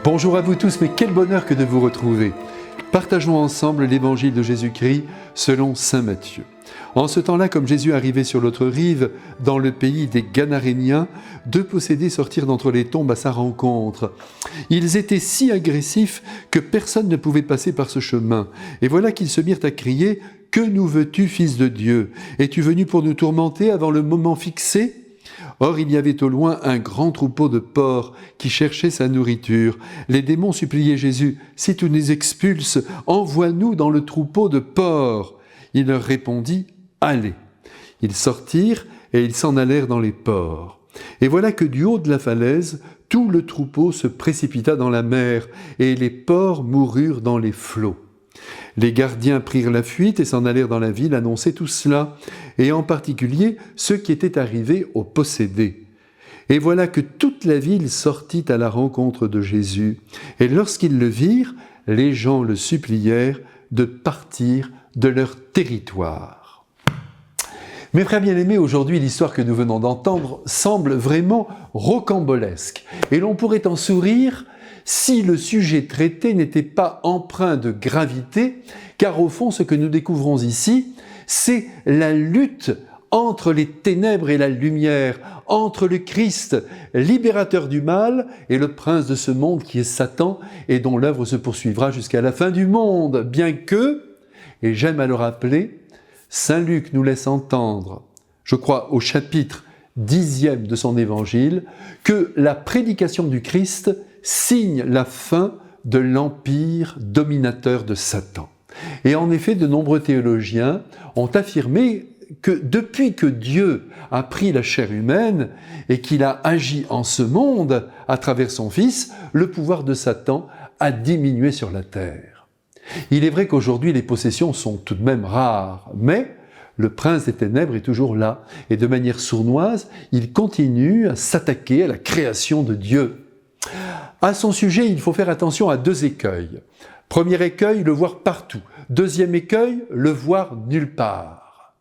Bonjour à vous tous, mais quel bonheur que de vous retrouver. Partageons ensemble l'évangile de Jésus-Christ selon saint Matthieu. En ce temps-là, comme Jésus arrivait sur l'autre rive, dans le pays des Gadaréniens, deux possédés sortirent d'entre les tombes à sa rencontre. Ils étaient si agressifs que personne ne pouvait passer par ce chemin. Et voilà qu'ils se mirent à crier « Que nous veux-tu, Fils de Dieu ? Es-tu venu pour nous tourmenter avant le moment fixé ?» Or, il y avait au loin un grand troupeau de porcs qui cherchait sa nourriture. Les démons suppliaient Jésus « Si tu nous expulses, envoie-nous dans le troupeau de porcs. » Il leur répondit « Allez !» Ils sortirent et ils s'en allèrent dans les porcs. Et voilà que du haut de la falaise, tout le troupeau se précipita dans la mer et les porcs moururent dans les flots. Les gardiens prirent la fuite et s'en allèrent dans la ville annoncer tout cela, et en particulier ceux qui étaient arrivés aux possédés. Et voilà que toute la ville sortit à la rencontre de Jésus, et lorsqu'ils le virent, les gens le supplièrent de partir de leur territoire. Mes frères bien-aimés, aujourd'hui, l'histoire que nous venons d'entendre semble vraiment rocambolesque, et l'on pourrait en sourire si le sujet traité n'était pas empreint de gravité, car au fond, ce que nous découvrons ici, c'est la lutte entre les ténèbres et la lumière, entre le Christ, libérateur du mal, et le prince de ce monde qui est Satan, et dont l'œuvre se poursuivra jusqu'à la fin du monde, bien que, et j'aime à le rappeler, saint Luc nous laisse entendre, je crois au chapitre 10e de son évangile, que la prédication du Christ signe la fin de l'empire dominateur de Satan. Et en effet, de nombreux théologiens ont affirmé que depuis que Dieu a pris la chair humaine et qu'il a agi en ce monde à travers son Fils, le pouvoir de Satan a diminué sur la terre. Il est vrai qu'aujourd'hui les possessions sont tout de même rares, mais le prince des ténèbres est toujours là, et de manière sournoise, il continue à s'attaquer à la création de Dieu. À son sujet, il faut faire attention à deux écueils. Premier écueil, le voir partout. Deuxième écueil, le voir nulle part.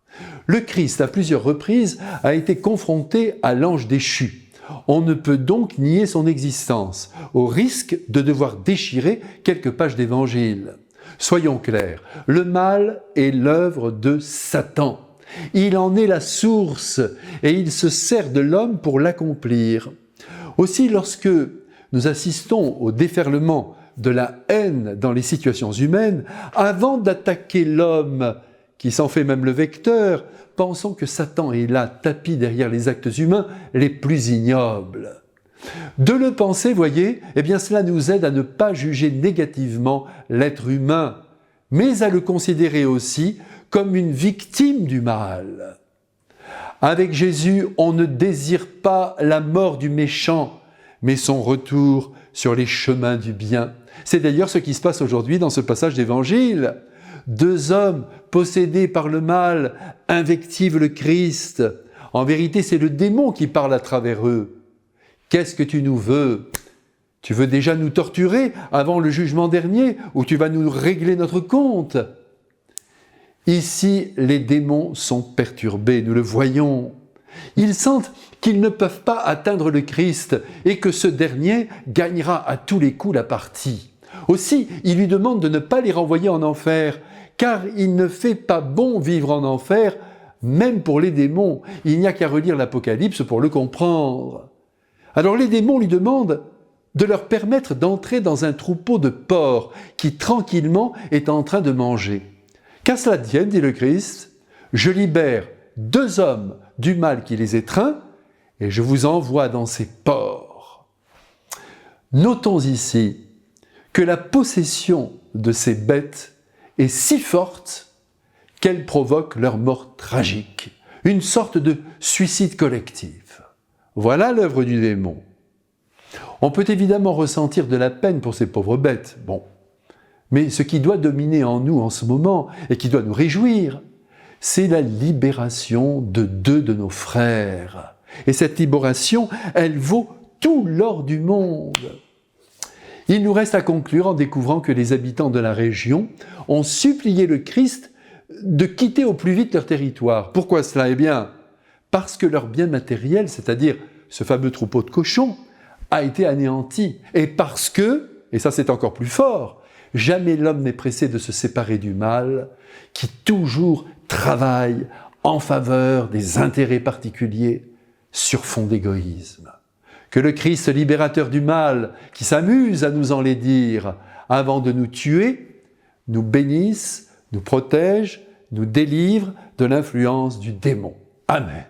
Le Christ, à plusieurs reprises, a été confronté à l'ange déchu. On ne peut donc nier son existence, au risque de devoir déchirer quelques pages d'évangile. Soyons clairs, le mal est l'œuvre de Satan. Il en est la source et il se sert de l'homme pour l'accomplir. Aussi, lorsque nous assistons au déferlement de la haine dans les situations humaines, avant d'attaquer l'homme, qui s'en fait même le vecteur, pensons que Satan est là, tapis derrière les actes humains les plus ignobles. De le penser, voyez, eh bien cela nous aide à ne pas juger négativement l'être humain, mais à le considérer aussi comme une victime du mal. Avec Jésus, on ne désire pas la mort du méchant, mais son retour sur les chemins du bien. C'est d'ailleurs ce qui se passe aujourd'hui dans ce passage d'Évangile. Deux hommes possédés par le mal invectivent le Christ. En vérité, c'est le démon qui parle à travers eux. « Qu'est-ce que tu nous veux ? Tu veux déjà nous torturer avant le jugement dernier ou tu vas nous régler notre compte ?» Ici, les démons sont perturbés, nous le voyons. Ils sentent qu'ils ne peuvent pas atteindre le Christ et que ce dernier gagnera à tous les coups la partie. Aussi, ils lui demandent de ne pas les renvoyer en enfer, car il ne fait pas bon vivre en enfer, même pour les démons. Il n'y a qu'à relire l'Apocalypse pour le comprendre. Alors les démons lui demandent de leur permettre d'entrer dans un troupeau de porcs qui tranquillement est en train de manger. Qu'à cela tienne, dit le Christ, je libère deux hommes du mal qui les étreint et je vous envoie dans ces porcs. Notons ici que la possession de ces bêtes est si forte qu'elle provoque leur mort tragique, une sorte de suicide collectif. Voilà l'œuvre du démon. On peut évidemment ressentir de la peine pour ces pauvres bêtes, mais ce qui doit dominer en nous en ce moment et qui doit nous réjouir, c'est la libération de deux de nos frères. Et cette libération, elle vaut tout l'or du monde. Il nous reste à conclure en découvrant que les habitants de la région ont supplié le Christ de quitter au plus vite leur territoire. Pourquoi cela ? Eh bien, parce que leurs biens matériels, c'est-à-dire ce fameux troupeau de cochons, a été anéanti. Et parce que, et ça c'est encore plus fort, jamais l'homme n'est pressé de se séparer du mal, qui toujours travaille en faveur des intérêts particuliers sur fond d'égoïsme. Que le Christ libérateur du mal, qui s'amuse à nous enlaidir avant de nous tuer, nous bénisse, nous protège, nous délivre de l'influence du démon. Amen.